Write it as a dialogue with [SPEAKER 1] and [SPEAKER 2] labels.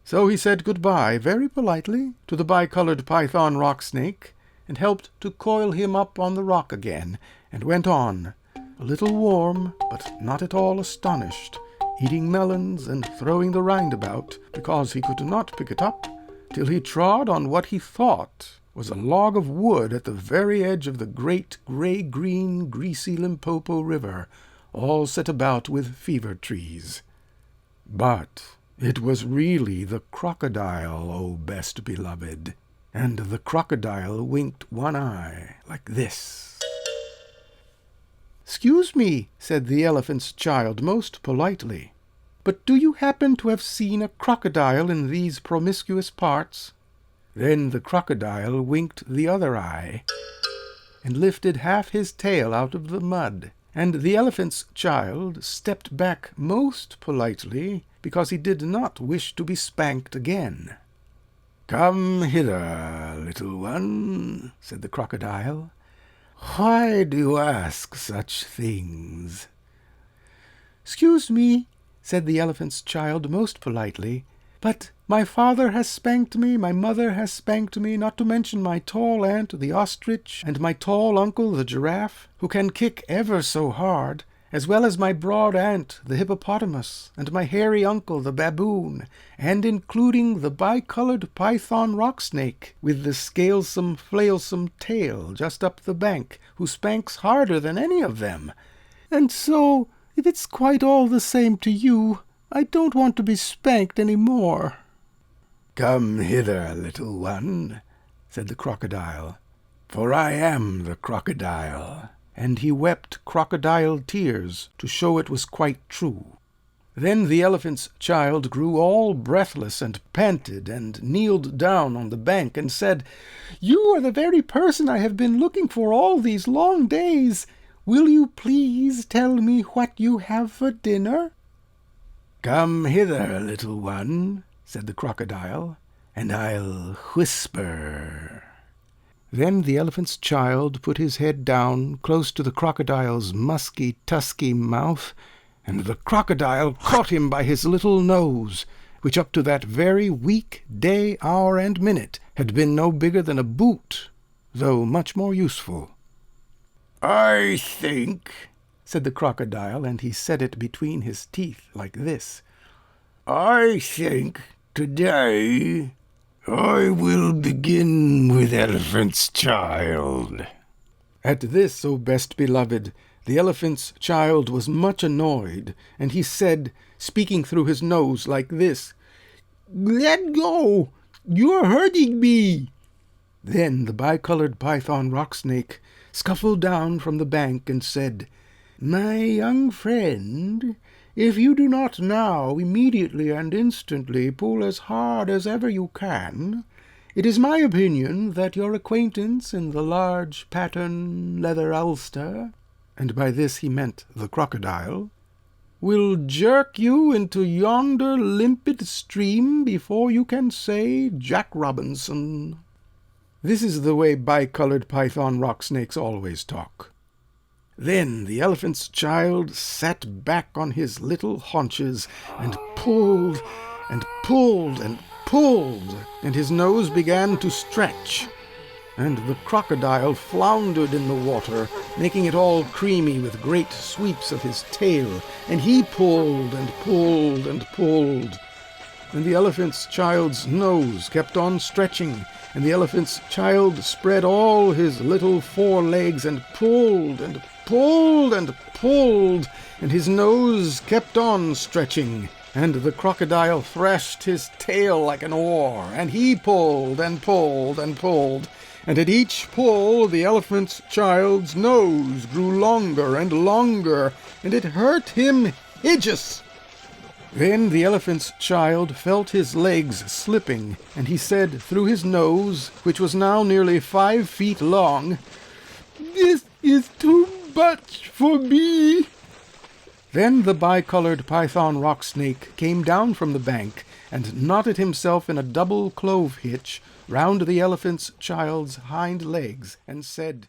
[SPEAKER 1] So he said good-bye very politely to the bicolored python rock snake, and helped to coil him up on the rock again, and went on, a little warm, but not at all astonished, eating melons and throwing the rind about, because he could not pick it up, till he trod on what he thought was a log of wood at the very edge of the great gray-green, greasy Limpopo River, all set about with fever trees. But it was really the crocodile, O best beloved, and the crocodile winked one eye like this. "Excuse me," said the elephant's child most politely, "but do you happen to have seen a crocodile in these promiscuous parts?" Then the crocodile winked the other eye, and lifted half his tail out of the mud, and the elephant's child stepped back most politely, because he did not wish to be spanked again. "Come hither, little one," said the crocodile. "Why do you ask such things?" "Excuse me," said the elephant's child most politely, "but my father has spanked me, my mother has spanked me, not to mention my tall aunt, the ostrich, and my tall uncle, the giraffe, who can kick ever so hard, as well as my broad aunt, the hippopotamus, and my hairy uncle, the baboon, and including the bicolored python rock snake, with the scalesome, flailsome tail just up the bank, who spanks harder than any of them. And so, if it's quite all the same to you, I don't want to be spanked any more." "Come hither, little one," said the crocodile, "for I am the crocodile." And he wept crocodile tears to show it was quite true. Then the elephant's child grew all breathless and panted, and kneeled down on the bank and said, "You are the very person I have been looking for all these long days. Will you please tell me what you have for dinner?" "Come hither, little one," said the crocodile, "and I'll whisper." Then the elephant's child put his head down close to the crocodile's musky, tusky mouth, and the crocodile caught him by his little nose, which up to that very week, day, hour, and minute had been no bigger than a boot, though much more useful. "I think," said the crocodile, and he said it between his teeth like this, "I think today I will begin with elephant's child." At this, O best beloved, the elephant's child was much annoyed, and he said, speaking through his nose like this, "Let go! You're hurting me!" Then the bicolored python rock snake scuffled down from the bank and said, "My young friend, if you do not now immediately and instantly pull as hard as ever you can, it is my opinion that your acquaintance in the large pattern leather ulster," and by this he meant the crocodile, "will jerk you into yonder limpid stream before you can say Jack Robinson." This is the way bicolored python rock snakes always talk. Then the elephant's child sat back on his little haunches and pulled and pulled and pulled, and his nose began to stretch, and the crocodile floundered in the water, making it all creamy with great sweeps of his tail, and he pulled and pulled and pulled, and the elephant's child's nose kept on stretching, and the elephant's child spread all his little forelegs and pulled and pulled and pulled, and his nose kept on stretching, and the crocodile thrashed his tail like an oar, and he pulled and pulled and pulled, and at each pull the elephant's child's nose grew longer and longer, and it hurt him hideous. Then the elephant's child felt his legs slipping, and he said through his nose, which was now nearly 5 feet long, "This is too much for me." Then the bicolored python rock snake came down from the bank and knotted himself in a double clove hitch round the elephant's child's hind legs, and said,